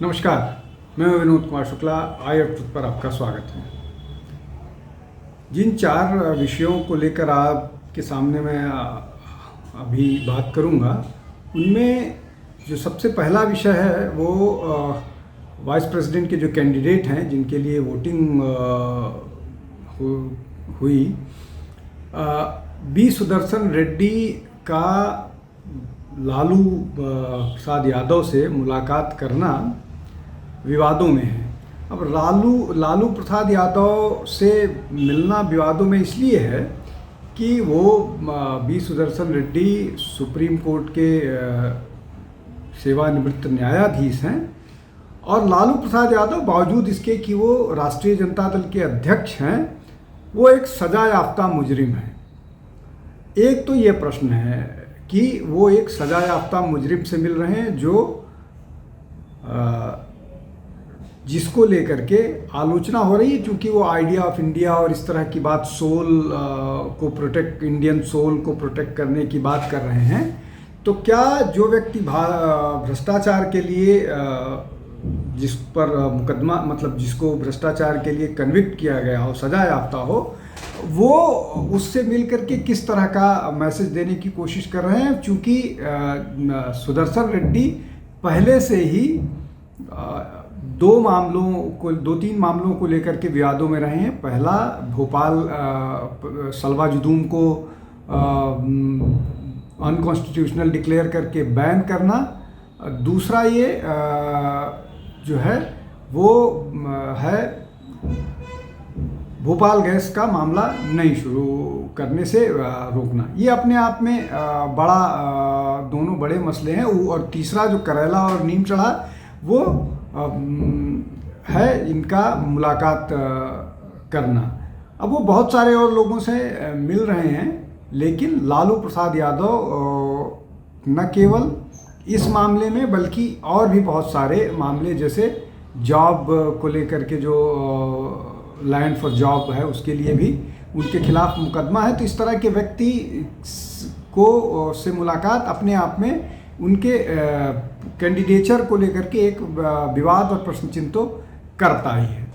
नमस्कार, मैं विनोद कुमार शुक्ला। आई और ट्रुथ पर आपका स्वागत है। जिन चार विषयों को लेकर आपके सामने मैं अभी बात करूंगा, उनमें जो सबसे पहला विषय है वो वाइस प्रेसिडेंट के जो कैंडिडेट हैं, जिनके लिए वोटिंग हुई, बी सुदर्शन रेड्डी का लालू प्रसाद यादव से मुलाकात करना विवादों में है। अब लालू प्रसाद यादव से मिलना विवादों में इसलिए है कि वो B Sudarshan Reddy Supreme Court के सेवानिवृत्त न्यायाधीश हैं और लालू प्रसाद यादव बावजूद इसके कि वो राष्ट्रीय जनता दल के अध्यक्ष हैं, वो एक सजा याफ्ता मुजरिम है। एक तो ये प्रश्न है कि वो एक सजा याफ्ता मुजरिम से मिल रहे हैं जो जिसको लेकर के आलोचना हो रही है, क्योंकि वो आइडिया ऑफ इंडिया और इस तरह की बात, इंडियन सोल को प्रोटेक्ट करने की बात कर रहे हैं। तो क्या जो व्यक्ति भ्रष्टाचार के लिए जिस पर मुकदमा, मतलब जिसको भ्रष्टाचार के लिए कन्विक्ट किया गया हो, सजा याफ्ता हो, वो उससे मिल करके किस तरह का मैसेज देने की कोशिश कर रहे हैं। क्योंकि सुदर्शन रेड्डी पहले से ही दो तीन मामलों को लेकर के विवादों में रहे हैं। पहला, भोपाल सलवा जुदूम को अनकॉन्स्टिट्यूशनल डिक्लेयर करके बैन करना। दूसरा ये जो है वो है भोपाल गैस का मामला नहीं शुरू करने से रोकना। ये अपने आप में दोनों बड़े मसले हैं। और तीसरा जो करेला और नीम चढ़ा, वो है इनका मुलाकात करना। अब वो बहुत सारे और लोगों से मिल रहे हैं, लेकिन लालू प्रसाद यादव न केवल इस मामले में बल्कि और भी बहुत सारे मामले, जैसे जॉब को लेकर के जो लैंड फॉर जॉब है उसके लिए भी उनके खिलाफ मुकदमा है। तो इस तरह के व्यक्ति को से मुलाकात अपने आप में उनके कैंडिडेचर को लेकर के एक विवाद और प्रश्न चिन्ह तो करता ही है।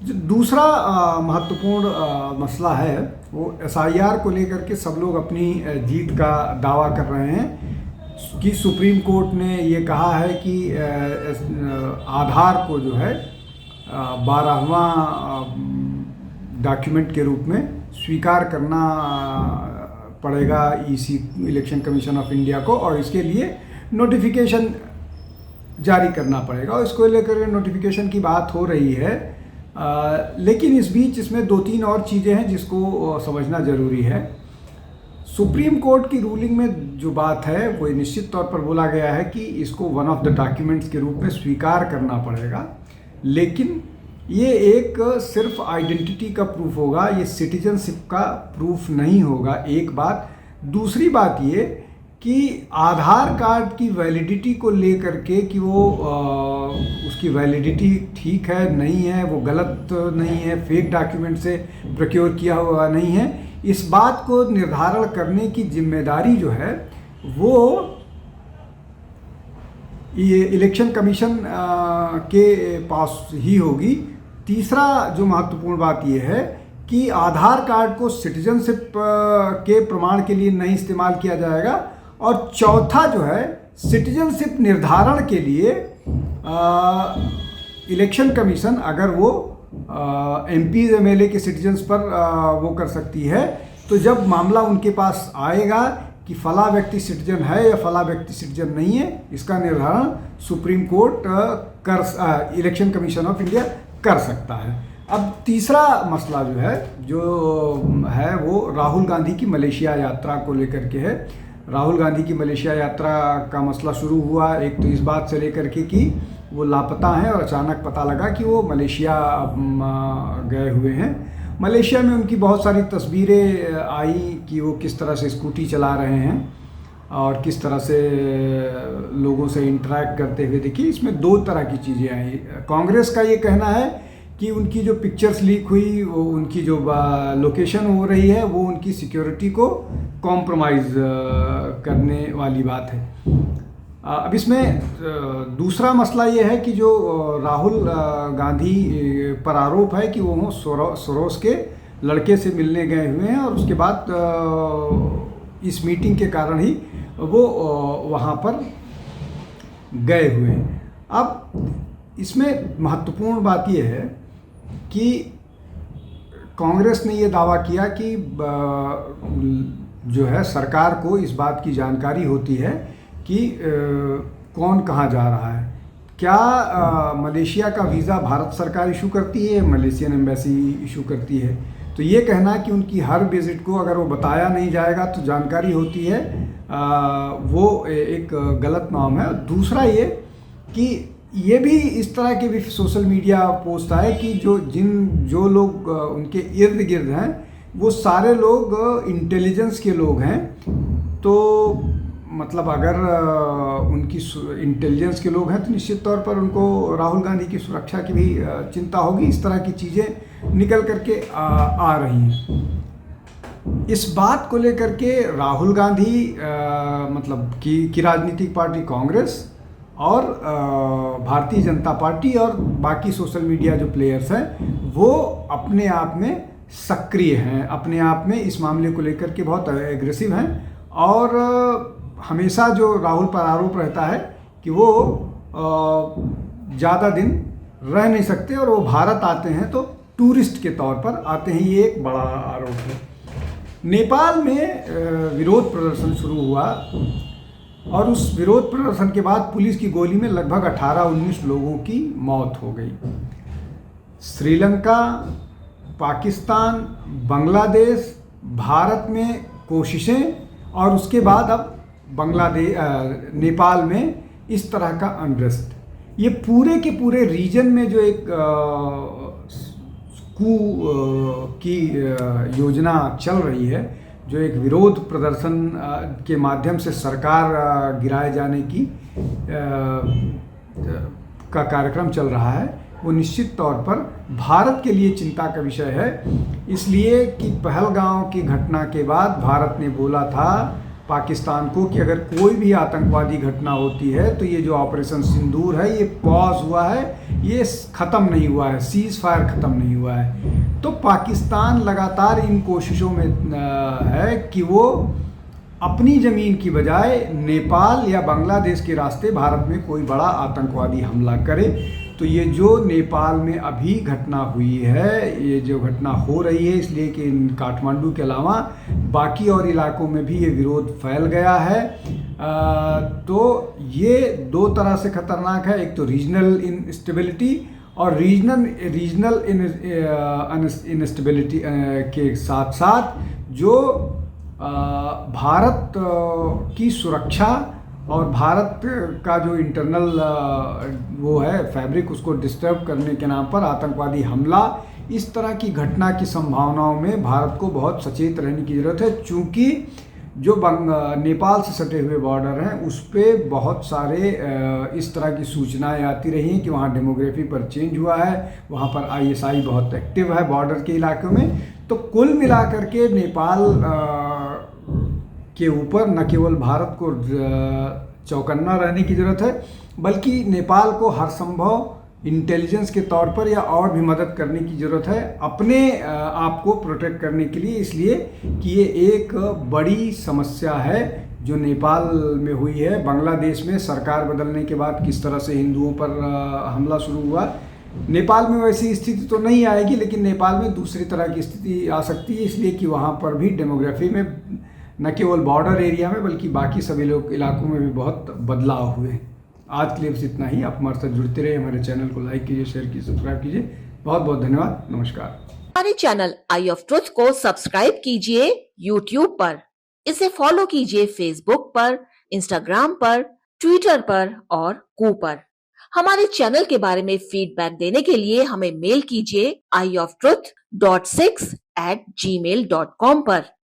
जो दूसरा महत्वपूर्ण मसला है वो एसआईआर को लेकर के सब लोग अपनी जीत का दावा कर रहे हैं कि सुप्रीम कोर्ट ने ये कहा है कि आधार को जो है 12वां डॉक्यूमेंट के रूप में स्वीकार करना पड़ेगा इलेक्शन कमीशन ऑफ इंडिया को, और इसके लिए नोटिफिकेशन जारी करना पड़ेगा। और इसको लेकर नोटिफिकेशन की बात हो रही है, लेकिन इस बीच इसमें दो तीन और चीज़ें हैं जिसको समझना ज़रूरी है। सुप्रीम कोर्ट की रूलिंग में जो बात है वो निश्चित तौर पर बोला गया है कि इसको वन ऑफ द डॉक्यूमेंट्स के रूप में स्वीकार करना पड़ेगा, लेकिन ये एक सिर्फ आइडेंटिटी का प्रूफ होगा, ये सिटीजनशिप का प्रूफ नहीं होगा। एक बात। दूसरी बात ये कि आधार कार्ड की वैलिडिटी को लेकर के कि वो उसकी वैलिडिटी ठीक है नहीं है, वो गलत नहीं है, फेक डॉक्यूमेंट से प्रोक्योर किया हुआ नहीं है, इस बात को निर्धारण करने की जिम्मेदारी जो है वो ये इलेक्शन कमीशन के पास ही होगी। तीसरा जो महत्वपूर्ण बात यह है कि आधार कार्ड को सिटीजनशिप के प्रमाण के लिए नहीं इस्तेमाल किया जाएगा। और चौथा जो है, सिटीजनशिप निर्धारण के लिए इलेक्शन कमीशन अगर वो एमपीज एमएलए के सिटीजन्स पर वो कर सकती है, तो जब मामला उनके पास आएगा कि फला व्यक्ति सिटीजन है या फला व्यक्ति सिटीजन नहीं है, इसका निर्धारण supreme court election commission of India कर सकता है। अब तीसरा मसला जो है वो राहुल गांधी की मलेशिया यात्रा को लेकर के है। राहुल गांधी की मलेशिया यात्रा का मसला शुरू हुआ एक तो इस बात से लेकर के कि वो लापता हैं और अचानक पता लगा कि वो मलेशिया गए हुए हैं। मलेशिया में उनकी बहुत सारी तस्वीरें आई कि वो किस तरह से स्कूटी चला रहे हैं और किस तरह से लोगों से इंटरेक्ट करते हुए। देखिए, इसमें दो तरह की चीज़ें आई। कांग्रेस का ये कहना है कि उनकी जो पिक्चर्स लीक हुई, वो उनकी जो लोकेशन हो रही है, वो उनकी सिक्योरिटी को कॉम्प्रोमाइज़ करने वाली बात है। अब इसमें दूसरा मसला ये है कि जो राहुल गांधी पर आरोप है कि वो सोरोस के लड़के से मिलने गए हुए हैं और उसके बाद इस मीटिंग के कारण ही वो वहाँ पर गए हुए हैं। अब इसमें महत्वपूर्ण बात यह है कि कांग्रेस ने ये दावा किया कि जो है सरकार को इस बात की जानकारी होती है कि कौन कहाँ जा रहा है। क्या मलेशिया का वीज़ा भारत सरकार इशू करती है, मलेशियन एम्बेसी इशू करती है? तो ये कहना कि उनकी हर विज़िट को अगर वो बताया नहीं जाएगा तो जानकारी होती है, वो एक गलत नाम है। दूसरा ये कि ये भी इस तरह के भी सोशल मीडिया पोस्ट आए कि जो लोग उनके इर्द गिर्द हैं वो सारे लोग इंटेलिजेंस के लोग हैं। तो मतलब अगर उनकी इंटेलिजेंस के लोग हैं तो निश्चित तौर पर उनको राहुल गांधी की सुरक्षा की भी चिंता होगी। इस तरह की चीज़ें निकल करके आ रही हैं। इस बात को लेकर के राहुल गांधी मतलब की राजनीतिक पार्टी कांग्रेस और भारतीय जनता पार्टी और बाकी सोशल मीडिया जो प्लेयर्स हैं वो अपने आप में सक्रिय हैं, अपने आप में इस मामले को लेकर के बहुत एग्रेसिव हैं। और हमेशा जो राहुल पर आरोप रहता है कि वो ज़्यादा दिन रह नहीं सकते और वो भारत आते हैं तो टूरिस्ट के तौर पर आते हैं, ये एक बड़ा आरोप है। नेपाल में विरोध प्रदर्शन शुरू हुआ और उस विरोध प्रदर्शन के बाद पुलिस की गोली में लगभग 18-19 लोगों की मौत हो गई। श्रीलंका, पाकिस्तान, बांग्लादेश, भारत में कोशिशें और उसके बाद अब नेपाल में इस तरह का अनरेस्ट, ये पूरे के पूरे रीजन में जो एक की योजना चल रही है, जो एक विरोध प्रदर्शन के माध्यम से सरकार गिराए जाने की का कार्यक्रम चल रहा है, वो निश्चित तौर पर भारत के लिए चिंता का विषय है। इसलिए कि पहलगांव की घटना के बाद भारत ने बोला था पाकिस्तान को कि अगर कोई भी आतंकवादी घटना होती है तो ये जो ऑपरेशन सिंदूर है ये पॉज हुआ है, ये ख़त्म नहीं हुआ है, सीज़ फायर ख़त्म नहीं हुआ है। तो पाकिस्तान लगातार इन कोशिशों में है कि वो अपनी ज़मीन की बजाय नेपाल या बांग्लादेश के रास्ते भारत में कोई बड़ा आतंकवादी हमला करे। तो ये जो नेपाल में अभी घटना हुई है, ये जो घटना हो रही है, इसलिए कि काठमांडू के अलावा बाकी और इलाकों में भी ये विरोध फैल गया है। तो ये दो तरह से खतरनाक है, एक तो रीजनल इंस्टेबिलिटी और रीजनल इंस्टेबिलिटी के साथ साथ जो भारत की सुरक्षा और भारत का जो इंटरनल वो है फैब्रिक, उसको डिस्टर्ब करने के नाम पर आतंकवादी हमला, इस तरह की घटना की संभावनाओं में भारत को बहुत सचेत रहने की ज़रूरत है। चूँकि जो नेपाल से सटे हुए बॉर्डर हैं उस पर बहुत सारे इस तरह की सूचनाएं आती रही हैं कि वहाँ डेमोग्राफी पर चेंज हुआ है, वहाँ पर ISI बहुत एक्टिव है बॉर्डर के इलाकों में। तो कुल मिलाकर के नेपाल के ऊपर न केवल भारत को चौकन्ना रहने की ज़रूरत है, बल्कि नेपाल को हर संभव इंटेलिजेंस के तौर पर या और भी मदद करने की ज़रूरत है अपने आप को प्रोटेक्ट करने के लिए। इसलिए कि ये एक बड़ी समस्या है जो नेपाल में हुई है। बांग्लादेश में सरकार बदलने के बाद किस तरह से हिंदुओं पर हमला शुरू हुआ, नेपाल में वैसी स्थिति तो नहीं आएगी, लेकिन नेपाल में दूसरी तरह की स्थिति आ सकती है। इसलिए कि वहाँ पर भी डेमोग्राफी में न केवल बॉर्डर एरिया में बल्कि बाकी सभी इलाकों में भी बहुत बदलाव हुए हैं। आज के लिए बस इतना ही। आप हमारे साथ जुड़ते रहिए, हमारे चैनल को लाइक कीजिए, शेयर कीजिए, सब्सक्राइब कीजिए। बहुत बहुत धन्यवाद। नमस्कार। हमारे चैनल आई ऑफ ट्रुथ को सब्सक्राइब कीजिए यूट्यूब पर, इसे फॉलो कीजिए फेसबुक पर, इंस्टाग्राम पर, ट्विटर पर और कू पर। हमारे चैनल के बारे में फीडबैक देने के लिए हमें मेल कीजिए ioftruth.6@gmail.com पर।